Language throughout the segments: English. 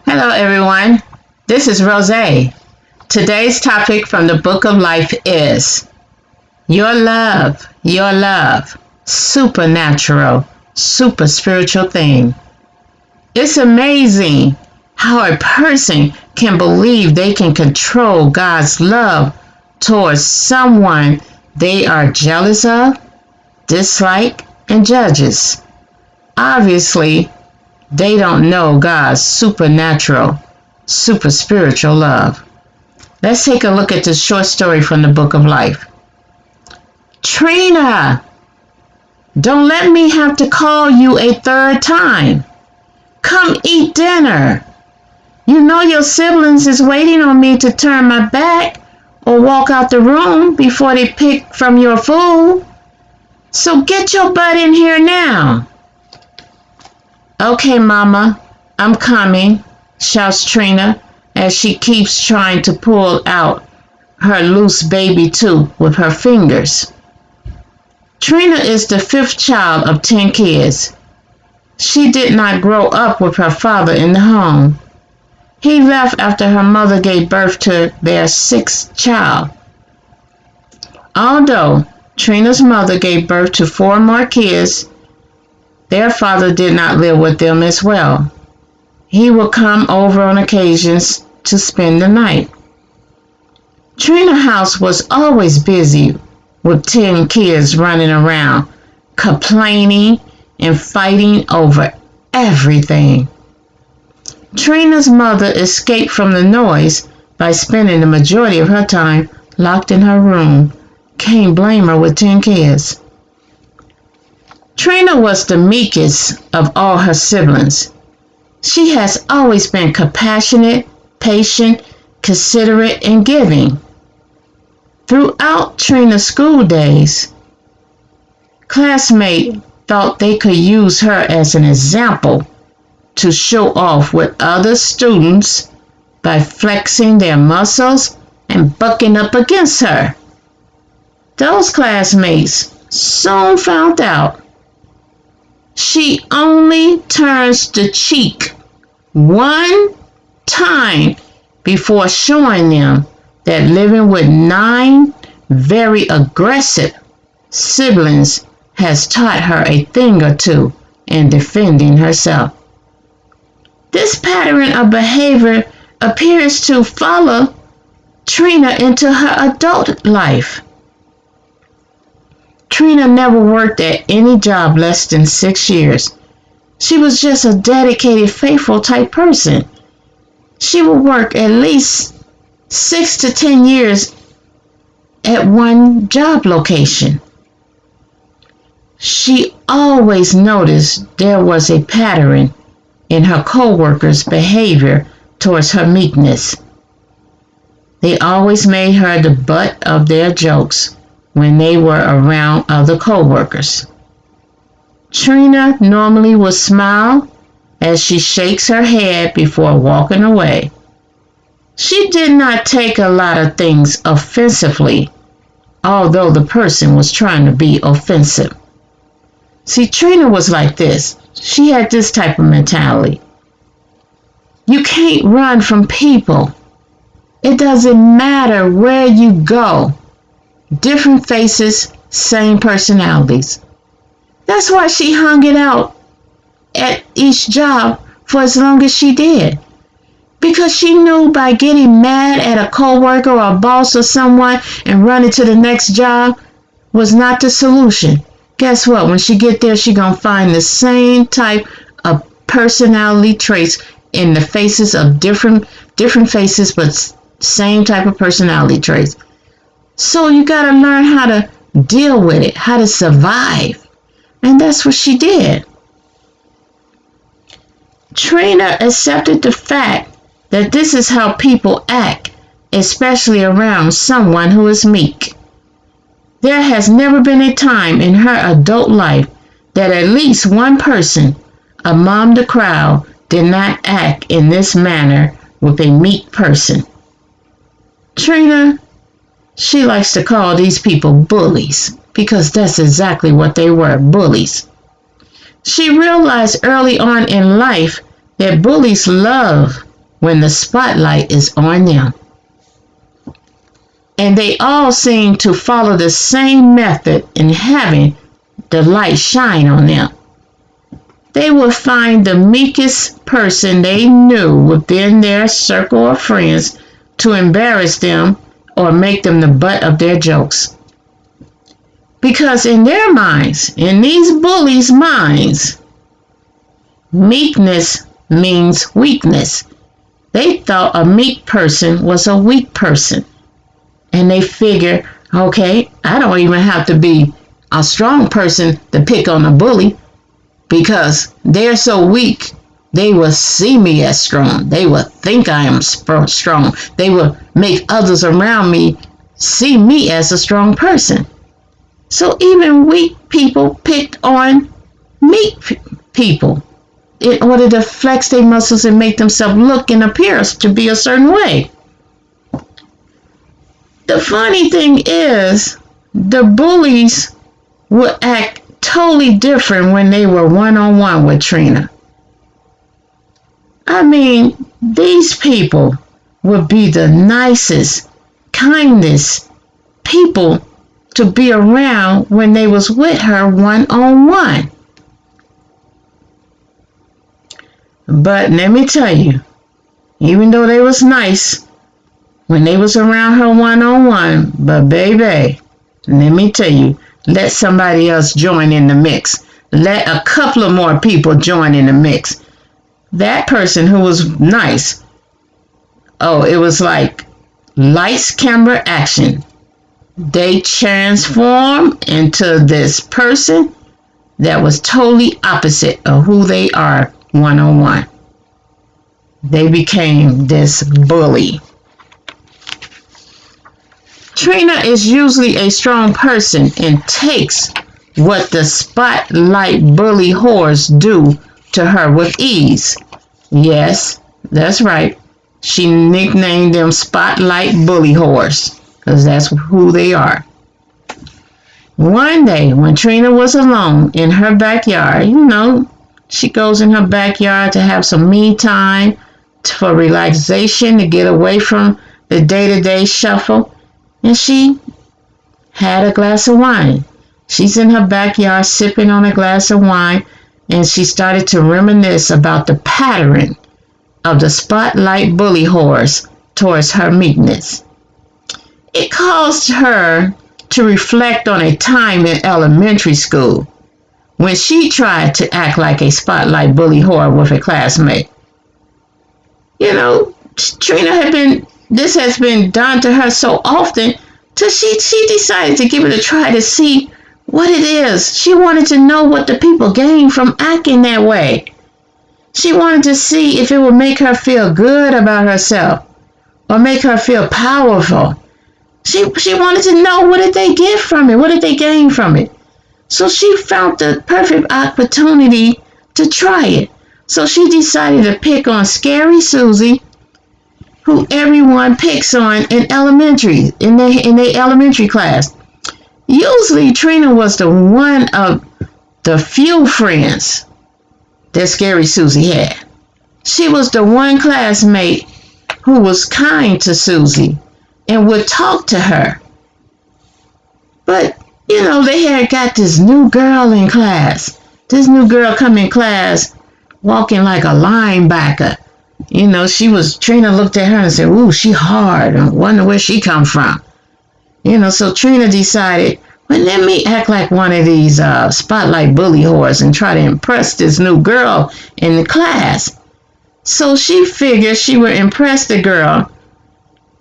Hello, everyone. This is Rose. Today's topic from the Book of Life is your love, supernatural, super spiritual thing. It's amazing how a person can believe they can control God's love towards someone they are jealous of, dislike, and judges. Obviously, they don't know God's supernatural, super spiritual love. Let's take a look at this short story from the Book of Life. Trina, don't let me have to call you a third time. Come eat dinner. You know your siblings is waiting on me to turn my back or walk out the room before they pick from your food. So get your butt in here now. Okay, Mama, I'm coming, shouts Trina as she keeps trying to pull out her loose baby tooth with her fingers. Trina is the fifth child of 10 kids. She did not grow up with her father in the home. He left after her mother gave birth to their sixth child. Although Trina's mother gave birth to 4 more kids, their father did not live with them as well. He would come over on occasions to spend the night. Trina's house was always busy with 10 kids running around, complaining and fighting over everything. Trina's mother escaped from the noise by spending the majority of her time locked in her room. Can't blame her with 10 kids. Trina was the meekest of all her siblings. She has always been compassionate, patient, considerate, and giving. Throughout Trina's school days, classmates thought they could use her as an example to show off with other students by flexing their muscles and bucking up against her. Those classmates soon found out she only turns the cheek one time before showing them that living with 9 very aggressive siblings has taught her a thing or two in defending herself. This pattern of behavior appears to follow Trina into her adult life. Trina never worked at any job less than 6 years. She was just a dedicated, faithful type person. She would work at least 6 to 10 years at one job location. She always noticed there was a pattern in her co-workers' behavior towards her meekness. They always made her the butt of their jokes when they were around other co-workers. Trina normally would smile as she shakes her head before walking away. She did not take a lot of things offensively, although the person was trying to be offensive. See, Trina was like this. She had this type of mentality. You can't run from people. It doesn't matter where you go. Different faces, same personalities. That's why she hung it out at each job for as long as she did. Because she knew by getting mad at a coworker or a boss or someone and running to the next job was not the solution. Guess what? When she get there, she gonna find the same type of personality traits in the faces of different faces, but same type of personality traits. So you got to learn how to deal with it, how to survive. And that's what she did. Trina accepted the fact that this is how people act, especially around someone who is meek. There has never been a time in her adult life that at least one person among the crowd did not act in this manner with a meek person. Trina, she likes to call these people bullies because that's exactly what they were, bullies. She realized early on in life that bullies love when the spotlight is on them. And they all seem to follow the same method in having the light shine on them. They would find the meekest person they knew within their circle of friends to embarrass them or make them the butt of their jokes. Because in their minds, in these bullies' minds, meekness means weakness. They thought a meek person was a weak person. And they figure, okay, I don't even have to be a strong person to pick on a bully, because they're so weak, they will see me as strong. They will think I am strong. They will make others around me see me as a strong person. So even weak people picked on meek people in order to flex their muscles and make themselves look and appear to be a certain way. The funny thing is, the bullies would act totally different when they were one-on-one with Trina. I mean, these people would be the nicest, kindest people to be around when they was with her one-on-one. But let me tell you, even though they was nice when they was around her one-on-one, but baby, let me tell you, let somebody else join in the mix. Let a couple of more people join in the mix. That person who was nice, oh, it was like lights, camera, action. They transformed into this person that was totally opposite of who they are one-on-one. They became this bully. Trina is usually a strong person and takes what the spotlight bully whores do to her with ease. Yes, that's right. She nicknamed them spotlight bully whores because that's who they are. One day when Trina was alone in her backyard, she goes in her backyard to have some me time for relaxation, to get away from the day-to-day shuffle. And she had a glass of wine. She's in her backyard sipping on a glass of wine, and she started to reminisce about the pattern of the spotlight bully whores towards her meekness. It caused her to reflect on a time in elementary school when she tried to act like a spotlight bully whore with a classmate. Trina this has been done to her so often till she decided to give it a try to see what it is. She wanted to know what the people gained from acting that way. She wanted to see if it would make her feel good about herself or make her feel powerful. She wanted to know, what did they get from it? What did they gain from it? So she found the perfect opportunity to try it. So she decided to pick on Scary Susie, who everyone picks on in elementary, in their elementary class. Usually Trina was the one of the few friends that Scary Susie had. She was the one classmate who was kind to Susie and would talk to her. But, they had got this new girl in class. This new girl come in class walking like a linebacker. Trina looked at her and said, ooh, she hard. I wonder where she come from. So Trina decided, well, let me act like one of these spotlight bully whores and try to impress this new girl in the class. So she figured she would impress the girl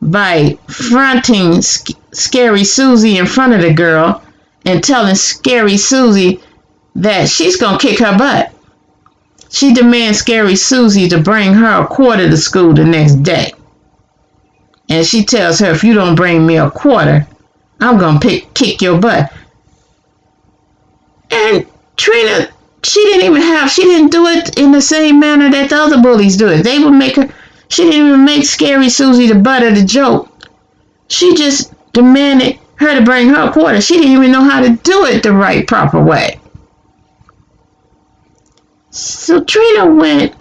by fronting Scary Susie in front of the girl and telling Scary Susie that she's going to kick her butt. She demands Scary Susie to bring her a quarter to school the next day. And she tells her, if you don't bring me a quarter, I'm going to kick your butt. And Trina, she didn't do it in the same manner that the other bullies do it. She didn't even make Scary Susie the butt of the joke. She just demanded her to bring her a quarter. She didn't even know how to do it the right, proper way. So Trina went,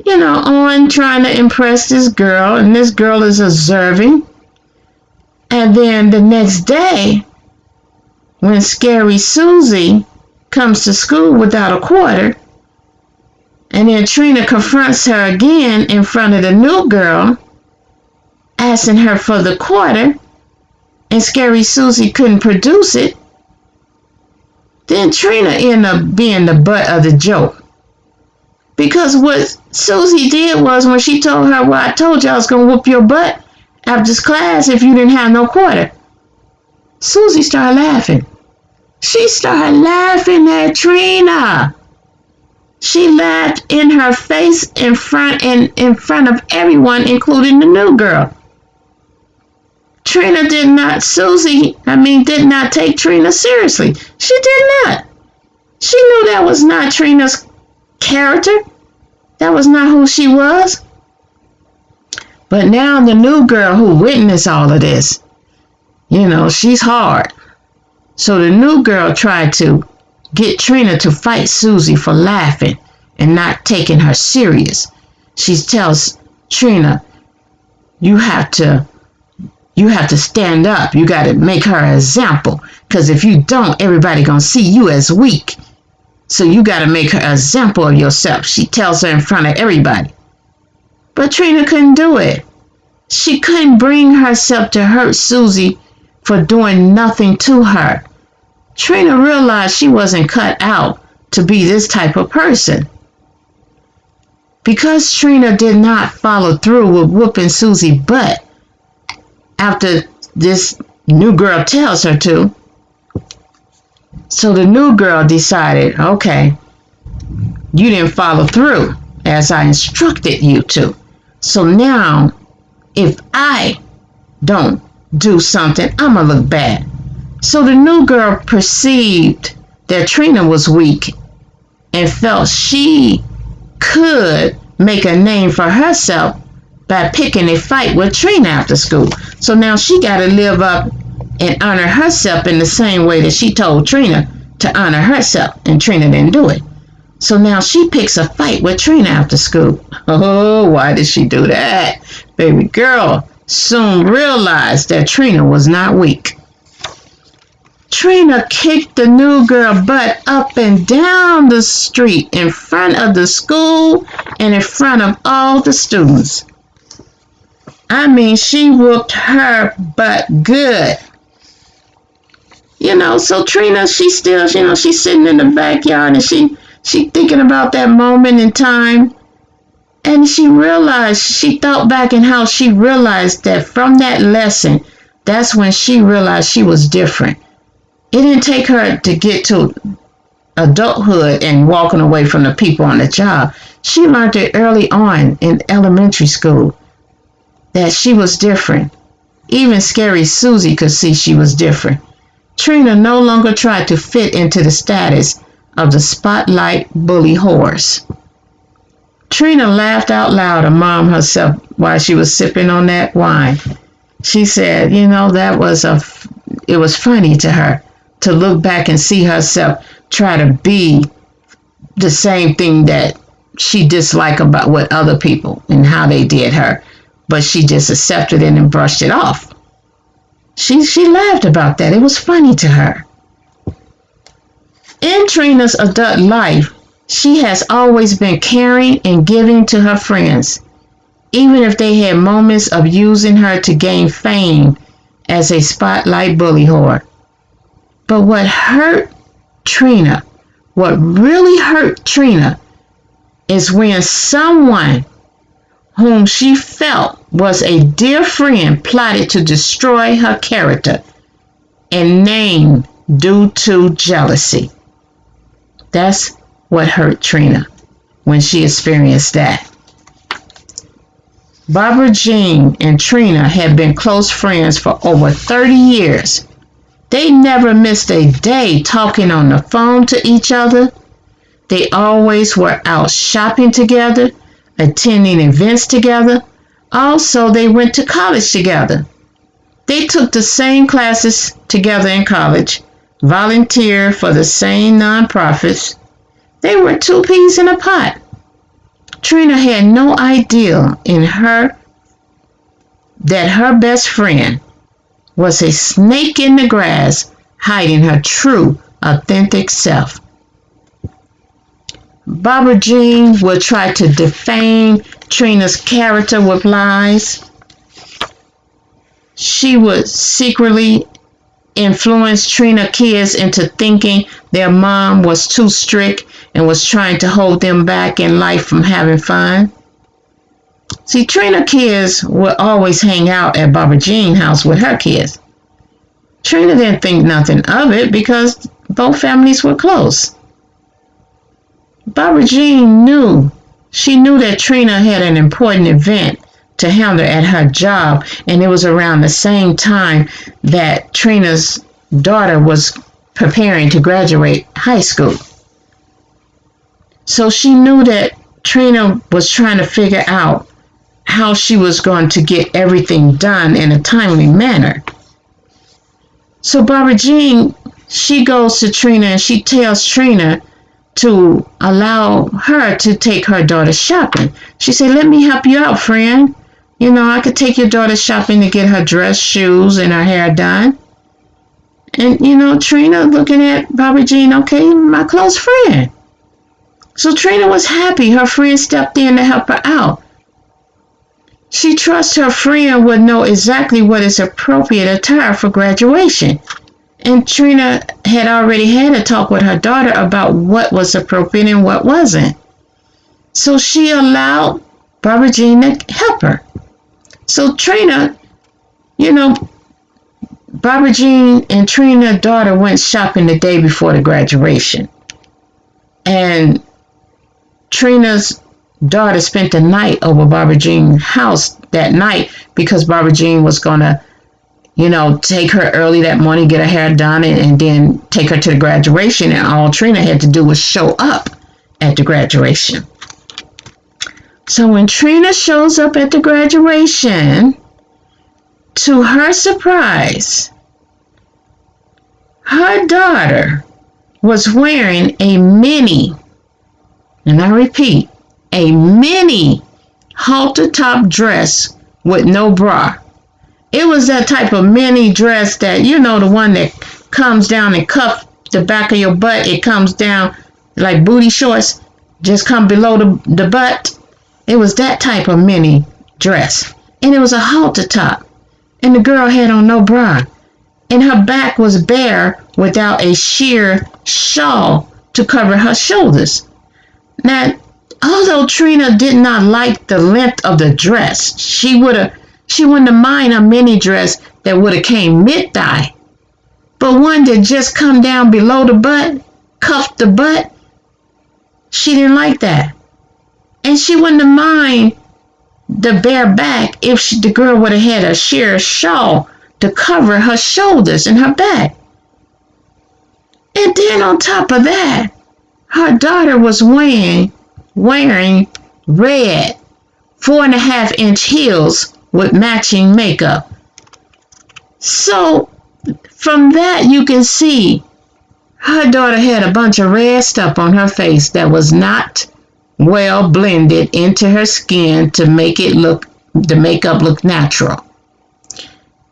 on trying to impress this girl, and this girl is observing. And then the next day, when Scary Susie comes to school without a quarter, and then Trina confronts her again in front of the new girl, asking her for the quarter, and Scary Susie couldn't produce it, then Trina ended up being the butt of the joke. Because what Susie did was, when she told her, well, I told you I was going to whoop your butt after this class if you didn't have no quarter, Susie started laughing. She started laughing at Trina. She laughed in her face in front of everyone, including the new girl. Trina did not take Trina seriously. She did not. She knew that was not Trina's character. That was not who she was. But now the new girl who witnessed all of this, she's hard. So the new girl tried to get Trina to fight Susie for laughing and not taking her serious. She tells Trina, you have to stand up. You got to make her an example. Because if you don't, everybody going to see you as weak. So you got to make her an example of yourself. She tells her in front of everybody. But Trina couldn't do it. She couldn't bring herself to hurt Susie for doing nothing to her. Trina realized she wasn't cut out to be this type of person. Because Trina did not follow through with whooping Susie's butt after this new girl tells her to, so the new girl decided, okay, you didn't follow through as I instructed you to. So now, if I don't do something, I'm going to look bad. So the new girl perceived that Trina was weak and felt she could make a name for herself by picking a fight with Trina after school. So now she got to live up and honor herself in the same way that she told Trina to honor herself, and Trina didn't do it. So now she picks a fight with Trina after school. Oh, why did she do that? Baby girl soon realized that Trina was not weak. Trina kicked the new girl butt up and down the street in front of the school and in front of all the students. I mean, she whooped her butt good. So Trina, she's still, she's sitting in the backyard and she thinking about that moment in time. And she thought back and how she realized that from that lesson, that's when she realized she was different. It didn't take her to get to adulthood and walking away from the people on the job. She learned it early on in elementary school that she was different. Even Scary Susie could see she was different. Trina no longer tried to fit into the status of the spotlight bully horse. Trina laughed out loud among herself while she was sipping on that wine. She said, it was funny to her to look back and see herself try to be the same thing that she disliked about what other people and how they did her. But she just accepted it and brushed it off. She laughed about that. It was funny to her. In Trina's adult life, she has always been caring and giving to her friends, even if they had moments of using her to gain fame as a spotlight bully whore. But what really hurt Trina, is when someone whom she felt was a dear friend plotted to destroy her character and name due to jealousy. That's what hurt Trina when she experienced that. Barbara Jean and Trina had been close friends for over 30 years. They never missed a day talking on the phone to each other. They always were out shopping together, attending events together. Also, they went to college together. They took the same classes together in college, volunteered for the same nonprofits. They were two peas in a pod. Trina had no idea that her best friend was a snake in the grass, hiding her true, authentic self. Barbara Jean would try to defame Trina's character with lies. She would secretly influence Trina kids into thinking their mom was too strict and was trying to hold them back in life from having fun. See, Trina kids would always hang out at Barbara Jean's house with her kids. Trina didn't think nothing of it because both families were close. Barbara Jean knew that Trina had an important event to handle at her job, and it was around the same time that Trina's daughter was preparing to graduate high school. So she knew that Trina was trying to figure out how she was going to get everything done in a timely manner. So Barbara Jean, she goes to Trina and she tells Trina to allow her to take her daughter shopping. She said, let me help you out, friend. You know, I could take your daughter shopping to get her dress, shoes, and her hair done. And, you know, Trina looking at Barbara Jean, okay, my close friend. So Trina was happy her friend stepped in to help her out. She trusts her friend would know exactly what is appropriate attire for graduation. And Trina had already had a talk with her daughter about what was appropriate and what wasn't. So she allowed Barbara Jean to help her. So Trina, you know, Barbara Jean and Trina's daughter went shopping the day before the graduation. And Trina's daughter spent the night over Barbara Jean's house that night because Barbara Jean was going to, you know, take her early that morning, get her hair done, and then take her to the graduation. And all Trina had to do was show up at the graduation. So when Trina shows up at the graduation, to her surprise, her daughter was wearing a mini, and I repeat, a mini halter top dress with no bra. It was that type of mini dress that, you know, the one that comes down and cuffs the back of your butt. It comes down like booty shorts, just come below the butt. It was that type of mini dress. And it was a halter top. And the girl had on no bra. And her back was bare without a sheer shawl to cover her shoulders. Now, although Trina did not like the length of the dress, she wouldn't have minded a mini dress that would have came mid-thigh. But one that just come down below the butt, cuffed the butt, she didn't like that. And she wouldn't have minded the bare back if the girl would have had a sheer shawl to cover her shoulders and her back. And then on top of that, her daughter was wearing red 4.5-inch heels with matching makeup. So from that you can see her daughter had a bunch of red stuff on her face that was not well blended into her skin to make the makeup look natural.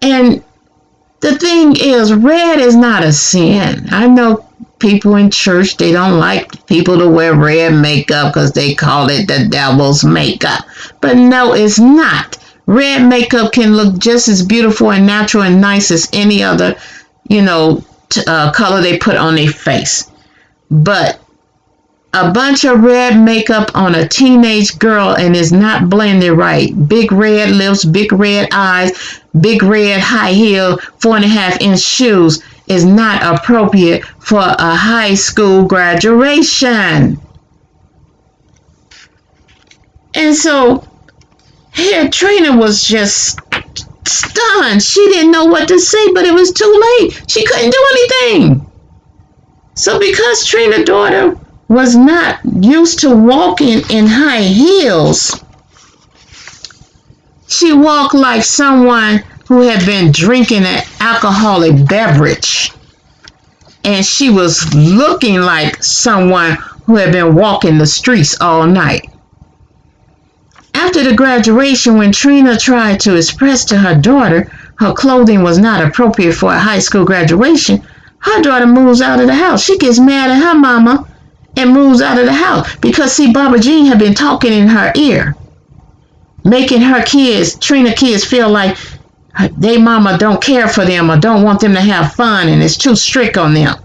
And the thing is, red is not a sin. I know people in church, they don't like people to wear red makeup because they call it the devil's makeup. But no, it's not. Red makeup can look just as beautiful and natural and nice as any other, you know, color they put on their face. But a bunch of red makeup on a teenage girl and is not blended right. Big red lips, big red eyes, big red high heel, 4.5-inch shoes is not appropriate for a high school graduation. And so here Trina was just stunned. She didn't know what to say, but it was too late. She couldn't do anything. So because Trina's daughter was not used to walking in high heels, she walked like someone who had been drinking an alcoholic beverage. And she was looking like someone who had been walking the streets all night. After the graduation, when Trina tried to express to her daughter her clothing was not appropriate for a high school graduation, her daughter moves out of the house. She gets mad at her mama and moves out of the house because, see, Barbara Jean had been talking in her ear, making her kids, Trina kids, feel like they mama don't care for them or don't want them to have fun and is too strict on them.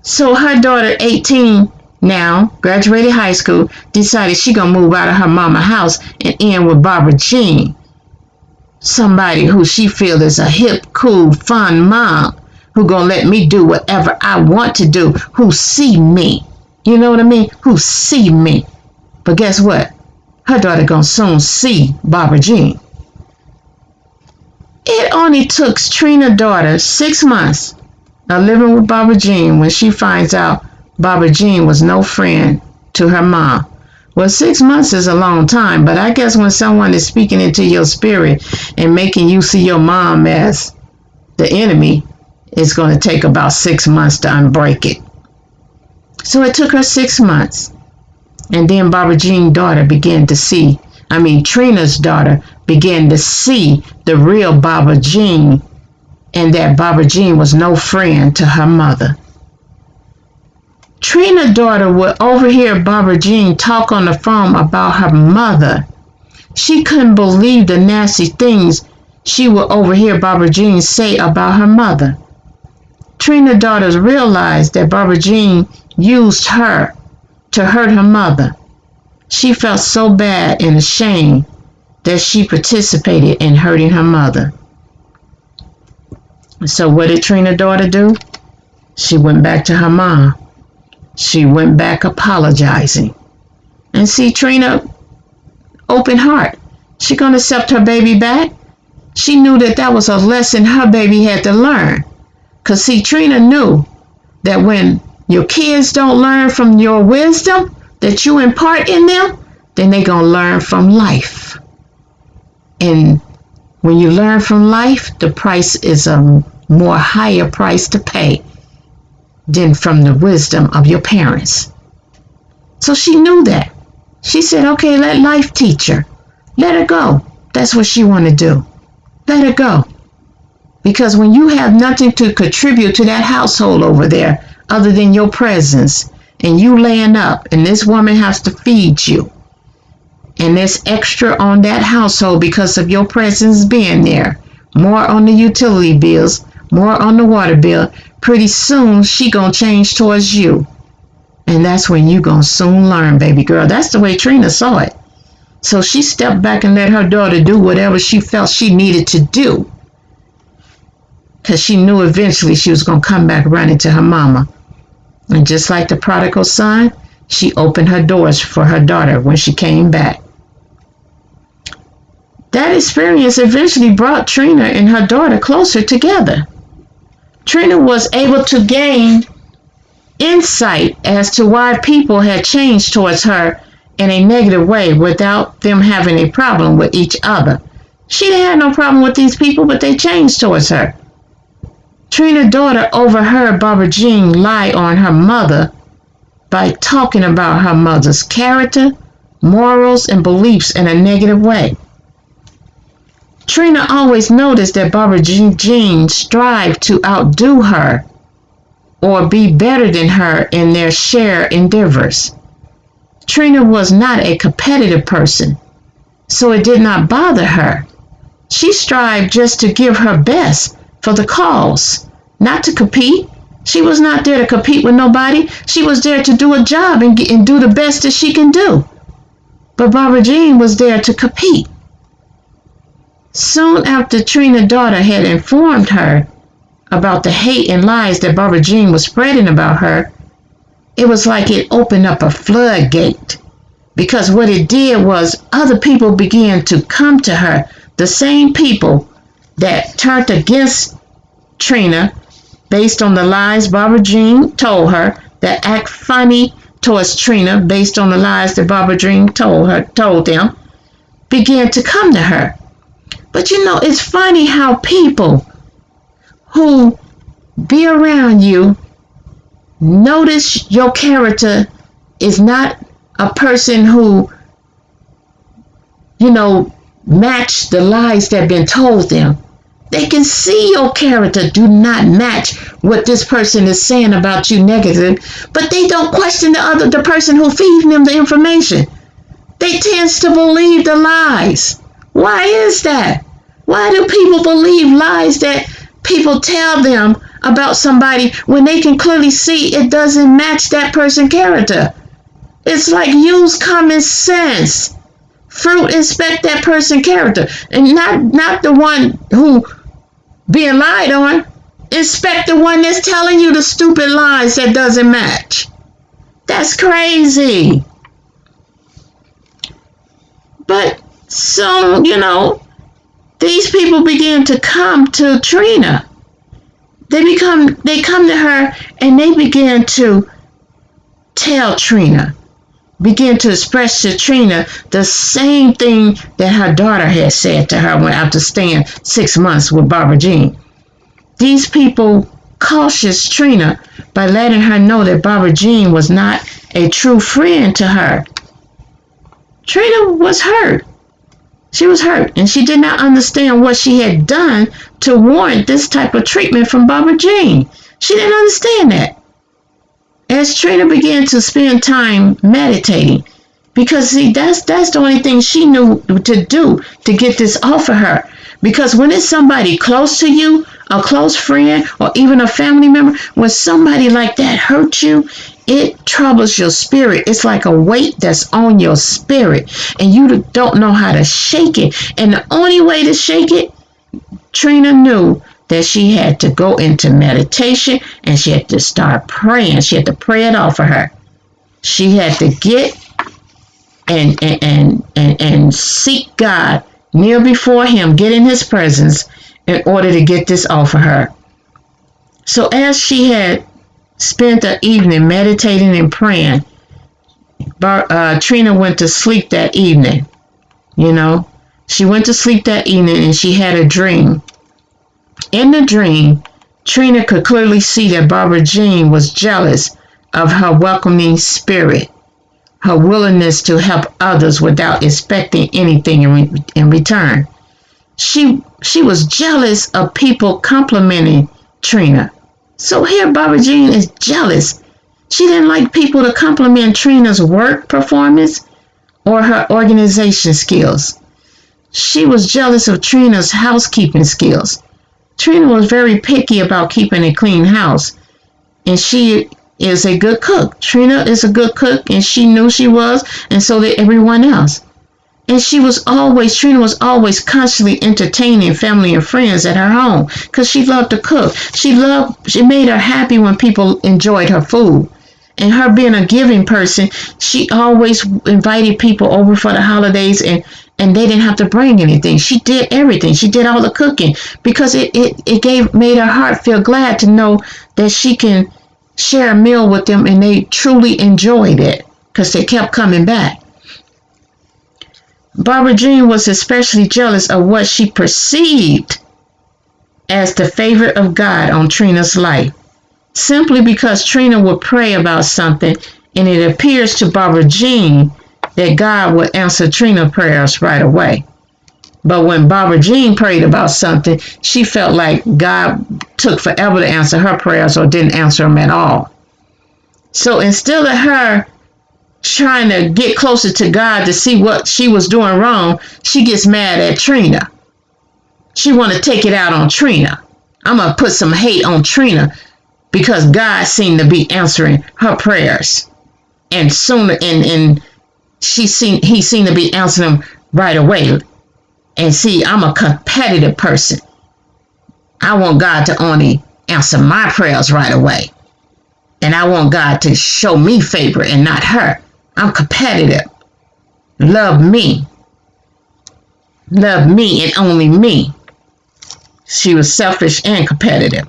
So her daughter, 18 now, graduated high school, decided she gonna move out of her mama house and in with Barbara Jean, somebody who she feels is a hip, cool, fun mom who gonna let me do whatever I want to do, who see me. You know what I mean? Who see me. But guess what? Her daughter gonna soon see Barbara Jean. It only took Trina's daughter 6 months of living with Barbara Jean when she finds out Barbara Jean was no friend to her mom. Well, 6 months is a long time, but I guess when someone is speaking into your spirit and making you see your mom as the enemy, it's going to take about 6 months to unbreak it. So it took her 6 months. And then Barbara Jean's daughter began to see, Trina's daughter began to see the real Barbara Jean, and that Barbara Jean was no friend to her mother. Trina's daughter would overhear Barbara Jean talk on the phone about her mother. She couldn't believe the nasty things she would overhear Barbara Jean say about her mother. Trina's daughters realized that Barbara Jean used her to hurt her mother. She felt so bad and ashamed that she participated in hurting her mother. So what did Trina's daughter do? She went back to her mom. She went back apologizing. And see, Trina, open heart. She gonna accept her baby back? She knew that that was a lesson her baby had to learn. Because see, Trina knew that when your kids don't learn from your wisdom that you impart in them, then they gonna learn from life. And when you learn from life, the price is a more higher price to pay than from the wisdom of your parents. So she knew that. She said, okay, let life teach her. Let her go. That's what she want to do. Let her go. Because when you have nothing to contribute to that household over there other than your presence, and you laying up, and this woman has to feed you, and there's extra on that household because of your presence being there, more on the utility bills, more on the water bill, pretty soon she gonna change towards you. And that's when you gonna soon learn, baby girl. That's the way Trina saw it. So she stepped back and let her daughter do whatever she felt she needed to do, because she knew eventually she was gonna come back running to her mama. And just like the prodigal son, she opened her doors for her daughter when she came back. That experience eventually brought Trina and her daughter closer together. Trina was able to gain insight as to why people had changed towards her in a negative way without them having a problem with each other. She didn't have no problem with these people, but they changed towards her. Trina's daughter overheard Barbara Jean lie on her mother by talking about her mother's character, morals, and beliefs in a negative way. Trina always noticed that Barbara Jean strived to outdo her or be better than her in their shared endeavors. Trina was not a competitive person, so it did not bother her. She strived just to give her best for the cause, not to compete. She was not there to compete with nobody. She was there to do a job and do the best that she can do. But Barbara Jean was there to compete. Soon after Trina's daughter had informed her about the hate and lies that Barbara Jean was spreading about her, it was like it opened up a floodgate. Because what it did was other people began to come to her, the same people that turned against Trina based on the lies Barbara Jean told her, that act funny towards Trina based on the lies that Barbara Jean told them, began to come to her. But you know, it's funny how people who be around you notice your character is not a person who match the lies that have been told them. They can see your character do not match what this person is saying about you negative, but they don't question the person who feeding them the information. They tend to believe the lies. Why is that? Why do people believe lies that people tell them about somebody when they can clearly see it doesn't match that person's character? It's like, use common sense. Fruit, inspect that person's character, and not the one who being lied on. Inspect the one that's telling you the stupid lies that doesn't match. That's crazy. But so, these people begin to come to Trina. They come to her and they begin to tell Trina, begin to express to Trina the same thing that her daughter had said to her after staying 6 months with Barbara Jean. These people cautious Trina by letting her know that Barbara Jean was not a true friend to her. Trina was hurt. She was hurt, and she did not understand what she had done to warrant this type of treatment from Barbara Jean. She didn't understand that. As Trina began to spend time meditating, because see, that's the only thing she knew to do to get this off of her. Because when it's somebody close to you, a close friend, or even a family member, when somebody like that hurts you, it troubles your spirit. It's like a weight that's on your spirit, and you don't know how to shake it. And the only way to shake it, Trina knew that she had to go into meditation and she had to start praying. She had to pray it off of her. She had to get and seek God, kneel before Him, get in His presence in order to get this off of her. So as she had spent the evening meditating and praying, Trina went to sleep that evening. She went to sleep that evening and she had a dream. In the dream, Trina could clearly see that Barbara Jean was jealous of her welcoming spirit, her willingness to help others without expecting anything in return. She was jealous of people complimenting Trina. So here Barbara Jean is jealous. She didn't like people to compliment Trina's work performance or her organization skills. She was jealous of Trina's housekeeping skills. Trina was very picky about keeping a clean house, and she is a good cook. Trina is a good cook, and she knew she was, and so did everyone else. And Trina was always constantly entertaining family and friends at her home because she loved to cook. She made her happy when people enjoyed her food. And her being a giving person, she always invited people over for the holidays, and they didn't have to bring anything. She did everything. She did all the cooking because it made her heart feel glad to know that she can share a meal with them, and they truly enjoyed it because they kept coming back. Barbara Jean was especially jealous of what she perceived as the favor of God on Trina's life, simply because Trina would pray about something, and it appears to Barbara Jean that God would answer Trina's prayers right away. But when Barbara Jean prayed about something, she felt like God took forever to answer her prayers or didn't answer them at all. So instead of her trying to get closer to God to see what she was doing wrong, she gets mad at Trina. She want to take it out on Trina. I'm going to put some hate on Trina because God seemed to be answering her prayers. And he seemed to be answering them right away. And see, I'm a competitive person. I want God to only answer my prayers right away. And I want God to show me favor and not her. I'm competitive. Love me. Love me and only me. She was selfish and competitive.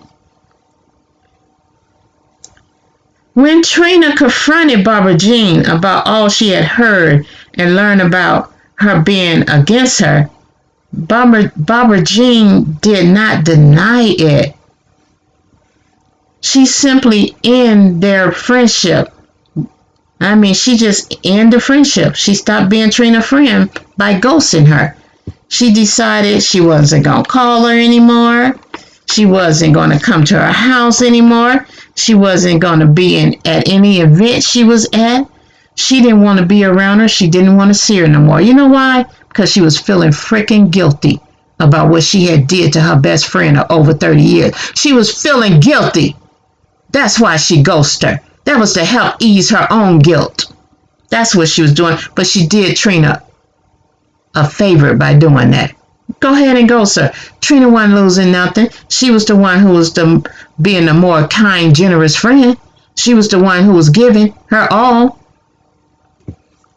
When Trina confronted Barbara Jean about all she had heard and learned about her being against her, Barbara Jean did not deny it. She simply ended their friendship. She just ended the friendship. She stopped being Trina's friend by ghosting her. She decided she wasn't going to call her anymore. She wasn't going to come to her house anymore. She wasn't going to be at any event she was at. She didn't want to be around her. She didn't want to see her no more. You know why? Because she was feeling freaking guilty about what she had did to her best friend of over 30 years. She was feeling guilty. That's why she ghosted her. That was to help ease her own guilt. That's what she was doing. But she did Trina a favor by doing that. Go ahead and ghost her. Trina wasn't losing nothing. She was the one who was being the more kind, generous friend. She was the one who was giving her all.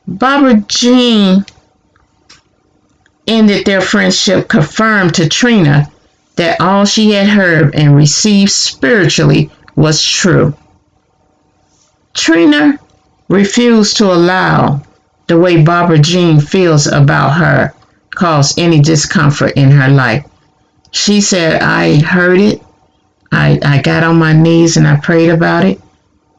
Barbara Jean ended their friendship, confirmed to Trina that all she had heard and received spiritually was true. Trina refused to allow the way Barbara Jean feels about her cause any discomfort in her life. She said, I heard it. I got on my knees and I prayed about it.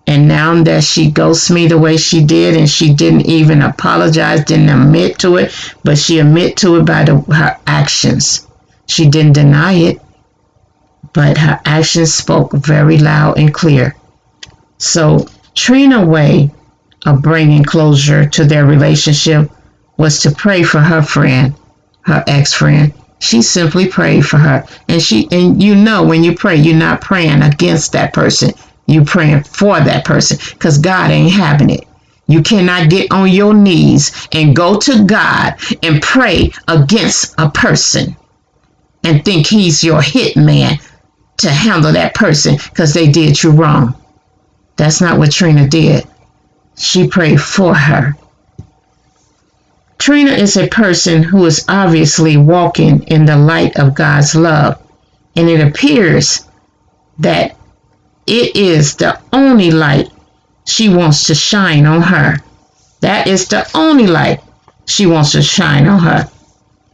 And now that she ghosts me the way she did, and she didn't even apologize, didn't admit to it, but she admit to it by her actions. She didn't deny it, but her actions spoke very loud and clear. So Trina's way of bringing closure to their relationship was to pray for her friend, her ex-friend. She simply prayed for her. And you know, when you pray, you're not praying against that person. You praying for that person, because God ain't having it. You cannot get on your knees and go to God and pray against a person and think he's your hitman to handle that person because they did you wrong. That's not what Trina did. She prayed for her. Trina is a person who is obviously walking in the light of God's love, and it appears that it is the only light she wants to shine on her. That is the only light she wants to shine on her.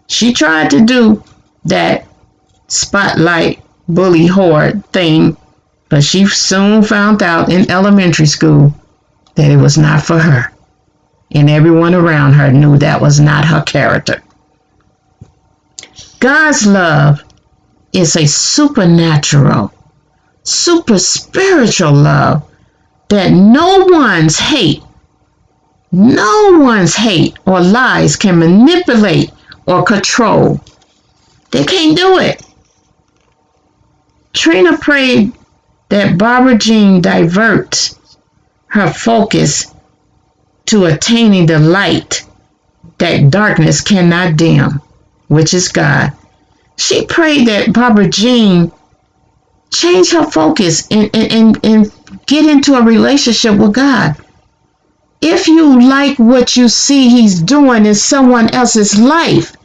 She tried to do that spotlight bully horde thing, but she soon found out in elementary school that it was not for her. And everyone around her knew that was not her character. God's love is a supernatural, super spiritual love that no one's hate or lies can manipulate or control. They can't do it. Trina prayed that Barbara Jean diverts her focus to attaining the light that darkness cannot dim, which is God. She prayed that Barbara Jean change her focus and get into a relationship with God. If you like what you see he's doing in someone else's life,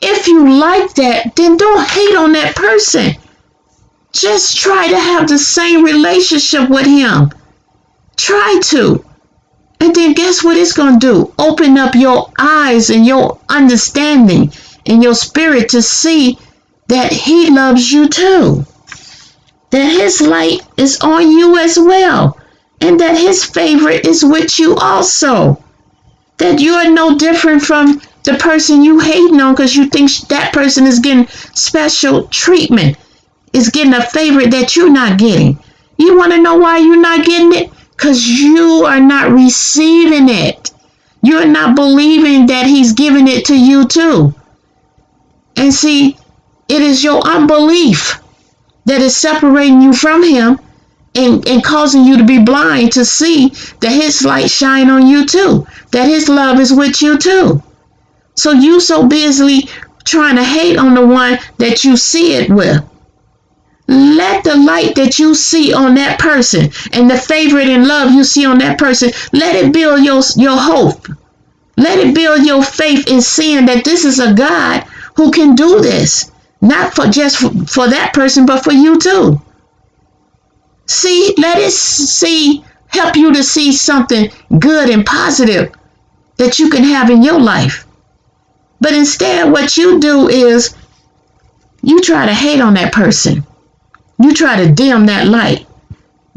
if you like that, then don't hate on that person. Just try to have the same relationship with him. Try to. And then guess what it's going to do? Open up your eyes and your understanding and your spirit to see that he loves you too. That his light is on you as well. And that his favor is with you also. That you are no different from the person you hating on because you think that person is getting special treatment. Is getting a favor that you're not getting. You want to know why you're not getting it? Because you are not receiving it. You're not believing that he's giving it to you too. And see, it is your unbelief that is separating you from him and causing you to be blind to see that his light shine on you too. That his love is with you too. So you so busily trying to hate on the one that you see it with. Let the light that you see on that person and the favor and love you see on that person, let it build your hope. Let it build your faith in seeing that this is a God who can do this. Not for just for that person, but for you too. See, let it help you to see something good and positive that you can have in your life. But instead, what you do is you try to hate on that person. You try to dim that light.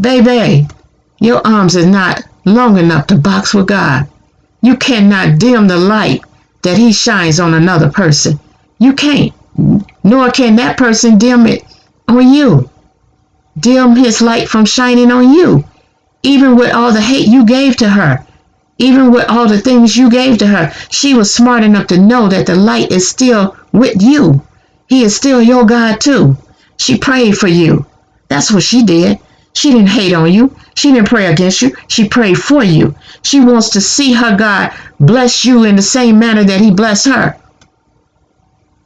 Baby, your arms are not long enough to box with God. You cannot dim the light that he shines on another person. You can't. Nor can that person dim it on you. Dim his light from shining on you. Even with all the hate you gave to her. Even with all the things you gave to her. She was smart enough to know that the light is still with you. He is still your God too. She prayed for you. That's what she did. She didn't hate on you. She didn't pray against you. She prayed for you. She wants to see her God bless you in the same manner that he blessed her.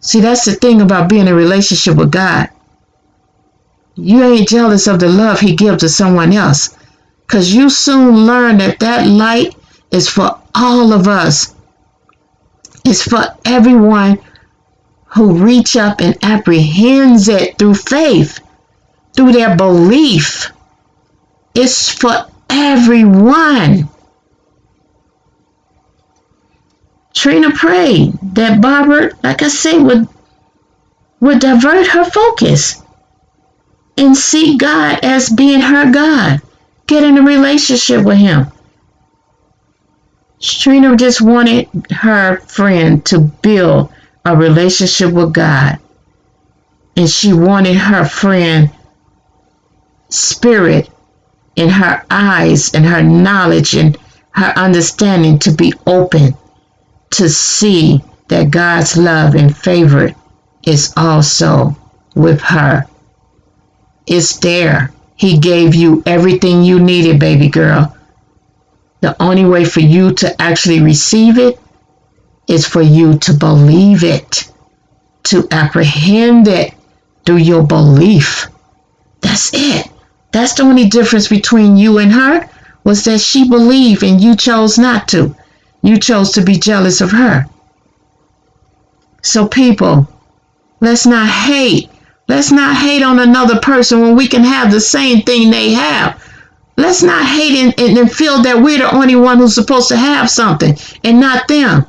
See, that's the thing about being in a relationship with God. You ain't jealous of the love he gives to someone else. Because you soon learn that that light is for all of us. It's for everyone who reach up and apprehends it through faith, through their belief. It's for everyone. Trina prayed that Barbara, like I said, would divert her focus and see God as being her God. Get in a relationship with him. Trina just wanted her friend to build a relationship with God. And she wanted her friend spirit and her eyes and her knowledge and her understanding to be open to see that God's love and favor is also with her. It's there. He gave you everything you needed, baby girl. The only way for you to actually receive it is for you to believe it, to apprehend it through your belief. That's it. That's the only difference between you and her, was that she believed and you chose not to. You chose to be jealous of her. So people, let's not hate. Let's not hate on another person when we can have the same thing they have. Let's not hate and feel that we're the only one who's supposed to have something and not them.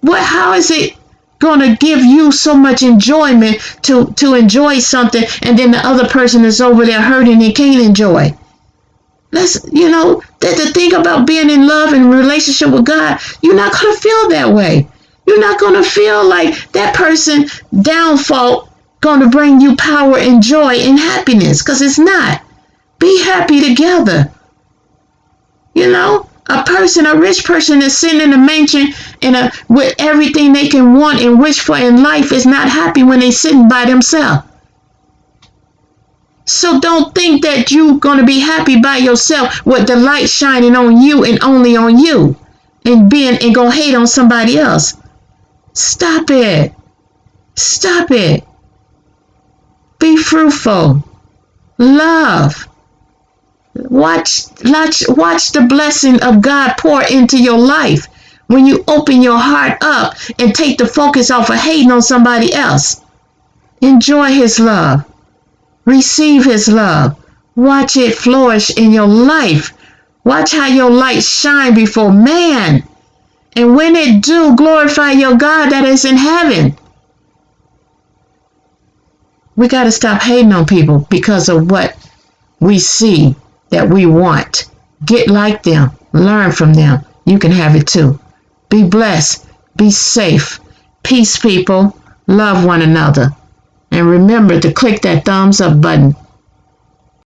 How is it going to give you so much enjoyment to enjoy something and then the other person is over there hurting and can't enjoy? The thing about being in love and relationship with God, you're not going to feel that way. You're not going to feel like that person downfall going to bring you power and joy and happiness, because it's not. Be happy together. A rich person is sitting in a mansion with everything they can want and wish for in life is not happy when they're sitting by themselves. So don't think that you're going to be happy by yourself with the light shining on you and only on you and going to hate on somebody else. Stop it. Stop it. Be fruitful. Love. Watch the blessing of God pour into your life when you open your heart up and take the focus off of hating on somebody else. Enjoy his love. Receive his love. Watch it flourish in your life. Watch how your light shine before man. And when it do, glorify your God that is in heaven. We got to stop hating on people because of what we see that we want. Get like them. Learn from them. You can have it too. Be blessed. Be safe. Peace, people. Love one another. And remember to click that thumbs up button.